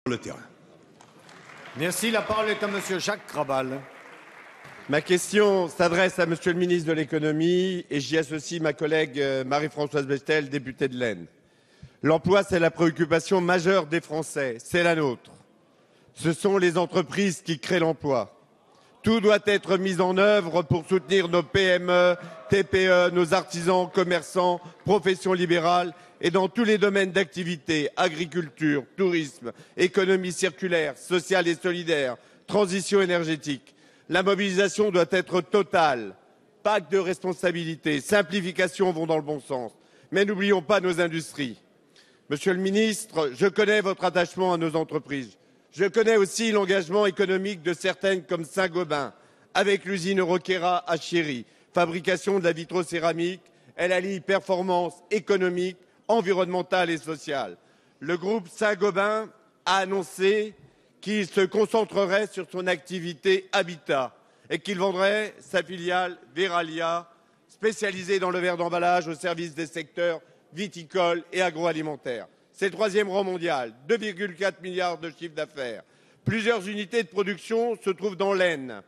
le terrain. Merci. La parole est à Monsieur Jacques Krabal. Ma question s'adresse à Monsieur le ministre de l'économie et j'y associe ma collègue Marie-Françoise Bestel, députée de l'Aisne. L'emploi, c'est la préoccupation majeure des Français, c'est la nôtre. Ce sont les entreprises qui créent l'emploi. Tout doit être mis en œuvre pour soutenir nos PME, TPE, nos artisans, commerçants, professions libérales et dans tous les domaines d'activité, agriculture, tourisme, économie circulaire, sociale et solidaire, transition énergétique. La mobilisation doit être totale. Pacte de responsabilité, simplification vont dans le bon sens. Mais n'oublions pas nos industries. Monsieur le ministre, je connais votre attachement à nos entreprises. Je connais aussi l'engagement économique de certaines comme Saint-Gobain, avec l'usine Roquera à Chéry, fabrication de la vitrocéramique. Elle allie performance économique, environnementale et sociale. Le groupe Saint-Gobain a annoncé qu'il se concentrerait sur son activité habitat et qu'il vendrait sa filiale Verallia, spécialisée dans le verre d'emballage au service des secteurs viticoles et agroalimentaires. C'est le troisième rang mondial, 2,4 milliards de chiffre d'affaires. Plusieurs unités de production se trouvent dans l'Aisne,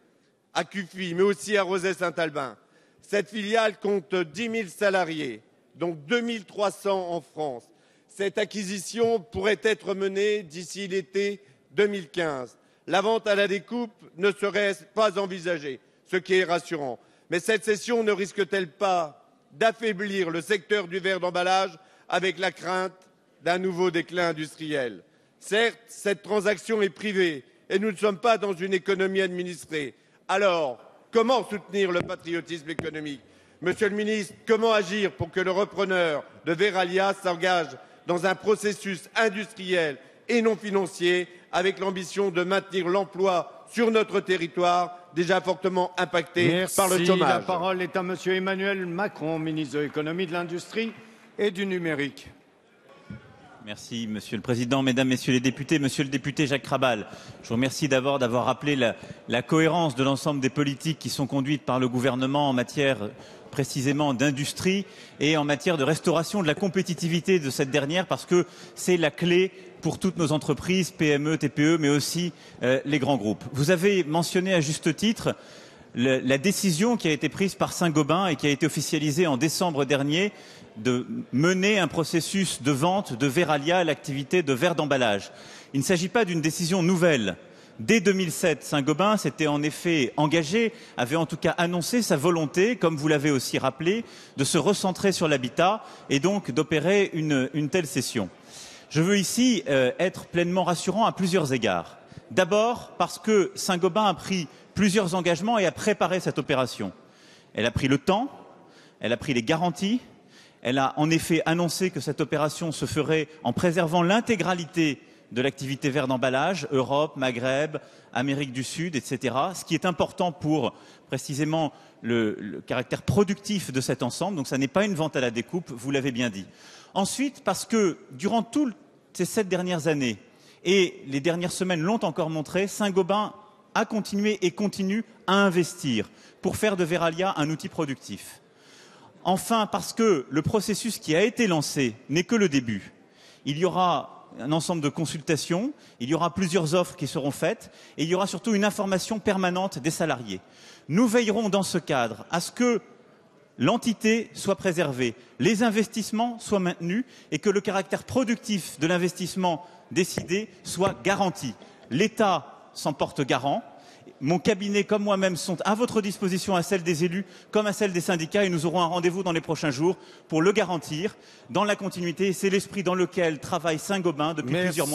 à Cuffy, mais aussi à Rozay-Saint-Albin. Cette filiale compte 10 000 salariés, donc 2 300 en France. Cette acquisition pourrait être menée d'ici l'été 2015. La vente à la découpe ne serait pas envisagée, ce qui est rassurant. Mais cette cession ne risque-t-elle pas d'affaiblir le secteur du verre d'emballage avec la crainte d'un nouveau déclin industriel? Certes, cette transaction est privée et nous ne sommes pas dans une économie administrée. Alors, comment soutenir le patriotisme économique? Monsieur le ministre, comment agir pour que le repreneur de Verallia s'engage dans un processus industriel et non financier avec l'ambition de maintenir l'emploi sur notre territoire déjà fortement impacté par le chômage? La parole est à Monsieur Emmanuel Macron, ministre de l'économie, de l'industrie et du numérique. Merci Monsieur le Président, Mesdames, Messieurs les députés. Monsieur le député Jacques Krabal, je vous remercie d'abord d'avoir rappelé la cohérence de l'ensemble des politiques qui sont conduites par le gouvernement en matière précisément d'industrie et en matière de restauration de la compétitivité de cette dernière, parce que c'est la clé pour toutes nos entreprises, PME, TPE, mais aussi les grands groupes. Vous avez mentionné à juste titre la décision qui a été prise par Saint-Gobain et qui a été officialisée en décembre dernier de mener un processus de vente de Verallia à l'activité de verre d'emballage. Il ne s'agit pas d'une décision nouvelle. Dès 2007, Saint-Gobain s'était en effet engagé, avait en tout cas annoncé sa volonté, comme vous l'avez aussi rappelé, de se recentrer sur l'habitat et donc d'opérer une telle cession. Je veux ici être pleinement rassurant à plusieurs égards. D'abord parce que Saint-Gobain a pris plusieurs engagements et a préparé cette opération. Elle a pris le temps, elle a pris les garanties, elle a en effet annoncé que cette opération se ferait en préservant l'intégralité de l'activité verre d'emballage, Europe, Maghreb, Amérique du Sud, etc. Ce qui est important pour précisément le caractère productif de cet ensemble. Donc ça n'est pas une vente à la découpe, vous l'avez bien dit. Ensuite, parce que durant toutes ces 7 dernières années, et les dernières semaines l'ont encore montré, Saint-Gobain a continué et continue à investir pour faire de Verallia un outil productif. Enfin, parce que le processus qui a été lancé n'est que le début. Il y aura un ensemble de consultations, il y aura plusieurs offres qui seront faites et il y aura surtout une information permanente des salariés. Nous veillerons dans ce cadre à ce que l'entité soit préservée, les investissements soient maintenus et que le caractère productif de l'investissement décidé soit garanti. L'État s'en porte garant. Mon cabinet comme moi-même sont à votre disposition, à celle des élus comme à celle des syndicats, et nous aurons un rendez-vous dans les prochains jours pour le garantir dans la continuité. C'est l'esprit dans lequel travaille Saint-Gobain depuis plusieurs mois.